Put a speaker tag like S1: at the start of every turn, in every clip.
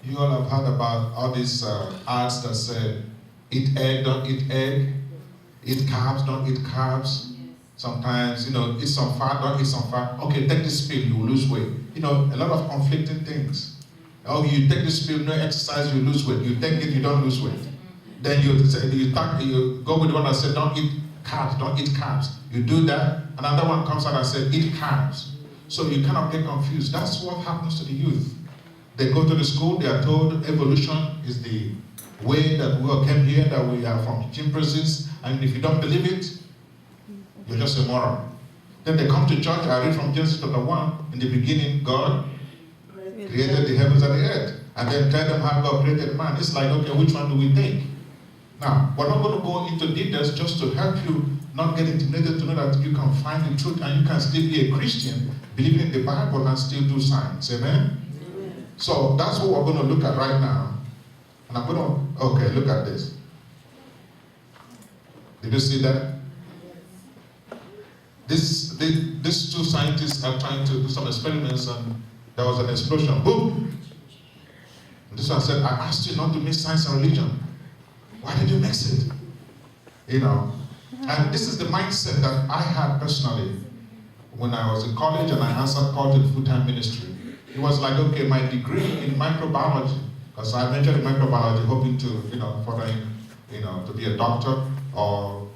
S1: You all have heard about all these ads that say, eat egg, don't eat egg. Eat carbs, don't eat carbs. Sometimes, eat some fat, don't eat some fat. Okay, take this pill, you will lose weight. A lot of conflicting things. Oh, you take this pill, no exercise, you lose weight. You take it, you don't lose weight. Then you go with the one that said, don't eat carbs, don't eat carbs. You do that, another one comes out and says, eat carbs. So you cannot get confused. That's what happens to the youth. They go to the school, they are told evolution is the way that we all came here, that we are from chimpanzees, and if you don't believe it, you're just a moron. Then they come to church. I read from Genesis chapter 1, in the beginning, God created the heavens and the earth, and then tell them how God created man. It's like, okay, which one do we take? Now, we're not going to go into details, just to help you not get intimidated, to know that you can find the truth and you can still be a Christian, believing in the Bible and still do science. Amen? So that's what we're going to look at right now. And I'm going to, okay, look at this. Did you see that? These two scientists are trying to do some experiments, and there was an explosion. Boom! And this one said, I asked you not to mix science and religion. Why did you mix it? And this is the mindset that I had personally when I was in college and I answered call to the full-time ministry. It was like, okay, my degree in microbiology, because I majored in microbiology, hoping to, further, to be a doctor or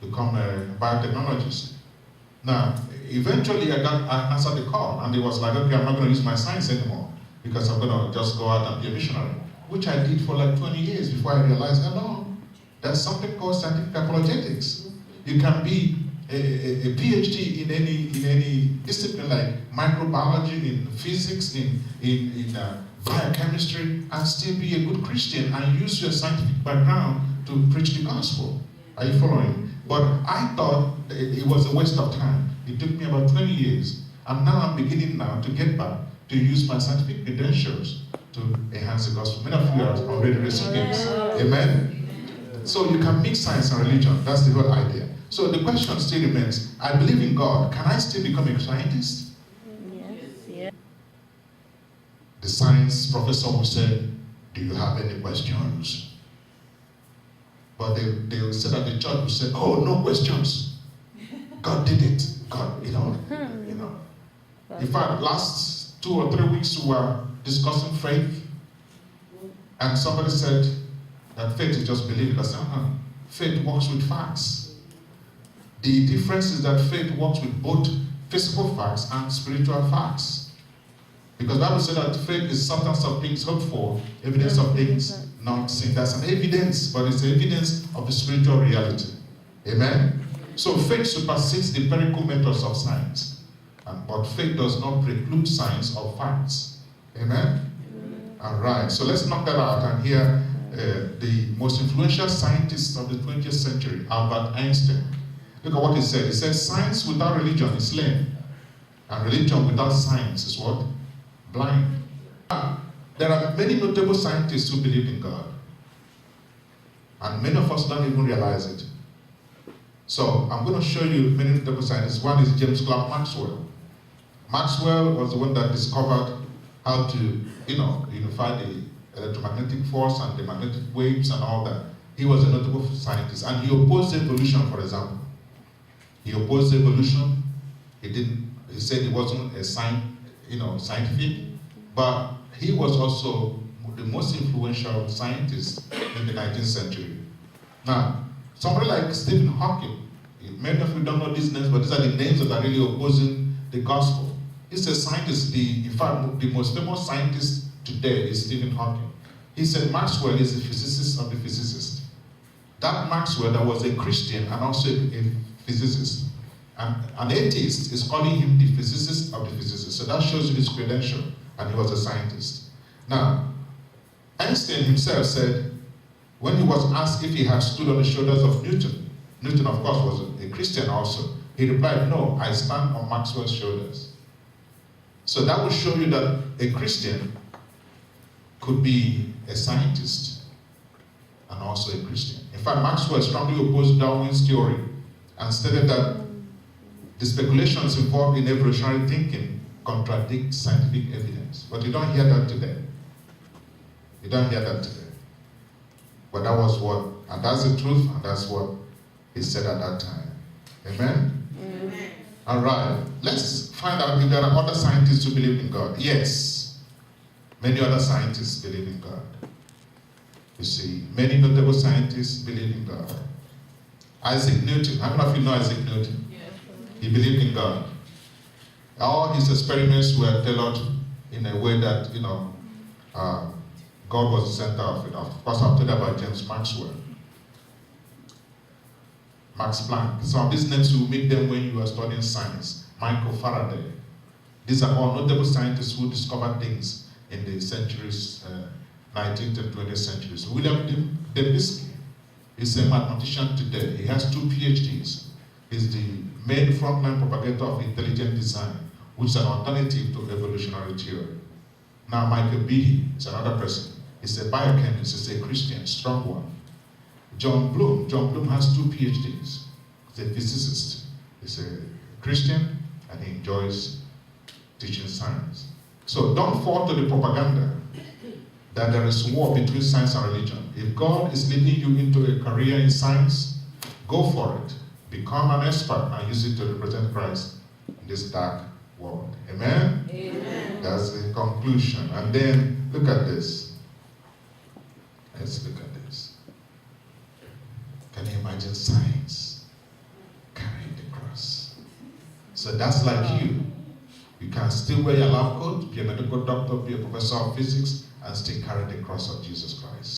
S1: become a biotechnologist. Now, eventually I answered the call, and it was like, okay, I'm not going to use my science anymore, because I'm going to just go out and be a missionary, which I did for like 20 years before I realized, no, there's something called scientific apologetics. You can be a PhD in any discipline like microbiology, in physics, in biochemistry, and still be a good Christian and use your scientific background to preach the gospel. Are you following? But I thought it was a waste of time. It took me about 20 years. And now I'm beginning now to get back to use my scientific credentials to enhance the gospel. Many of you are already recipients. Amen? So you can mix science and religion. That's the whole idea. So the question still remains, I believe in God. Can I still become a scientist? Yes. The science professor will say, do you have any questions? But they will say that the church will say, oh, no questions. God did it. God, In fact, last 2 or 3 weeks we were discussing faith, and somebody said that faith is just belief. I said, faith works with facts. The difference is that faith works with both physical facts and spiritual facts. Because the Bible said that faith is substance of things hoped for, evidence of things not seen. That's an evidence, but it's evidence of the spiritual reality. Amen? So faith supersedes the empirical methods of science. But faith does not preclude science or facts. Amen? All right, so let's knock that out and hear the most influential scientist of the 20th century, Albert Einstein. Look at what he said. He said, science without religion is lame, and religion without science is what? Blind. There are many notable scientists who believe in God, and many of us don't even realize it. So I'm going to show you many notable scientists. One is James Clerk Maxwell. Maxwell was the one that discovered how to, unify the electromagnetic force and the magnetic waves and all that. He was a notable scientist, and he opposed evolution, for example. He opposed evolution. He said he wasn't a scientific, but he was also the most influential scientist in the 19th century. Now, somebody like Stephen Hawking, many of you don't know these names, but these are the names that are really opposing the gospel. He's a scientist. In fact, the most famous scientist today is Stephen Hawking. He said Maxwell is the physicist of the physicists. That Maxwell, that was a Christian and also a physicist, and an atheist is calling him the physicist of the physicists. So that shows you his credential, and he was a scientist. Now, Einstein himself said, when he was asked if he had stood on the shoulders of Newton, Newton, of course, was a Christian also, he replied, no, I stand on Maxwell's shoulders. So that will show you that a Christian could be a scientist and also a Christian. In fact, Maxwell strongly opposed Darwin's theory and stated that the speculations involved in evolutionary thinking contradict scientific evidence. But you don't hear that today. You don't hear that today. But that was what, and that's the truth, and that's what he said at that time. Amen?
S2: Amen.
S1: All right. Let's find out if there are other scientists who believe in God. Yes. Many other scientists believe in God. You see, many notable scientists believe in God. Isaac Newton. How many of you know Isaac Newton?
S2: Yes.
S1: He believed in God. All his experiments were tailored in a way that, God was the center of it. Of course, I've told you about James Maxwell, Max Planck. Some of these names you meet them when you are studying science. Michael Faraday. These are all notable scientists who discovered things in the centuries, 19th and 20th centuries. William Dembski is a mathematician today. He has 2 PhDs. He's the main frontline propagator of intelligent design, which is an alternative to evolutionary theory. Now, Michael Behe is another person. He's a biochemist. He's a Christian, strong one. John Bloom has 2 PhDs. He's a physicist. He's a Christian, and he enjoys teaching science. So don't fall to the propaganda that there is war between science and religion. If God is leading you into a career in science, go for it. Become an expert and use it to represent Christ in this dark world. Amen?
S2: Amen.
S1: That's the conclusion. And then look at this. Let's look at this. Can you imagine science carrying the cross? So that's like you. You can still wear your lab coat, be a medical doctor, be a professor of physics, and still carry the cross of Jesus Christ.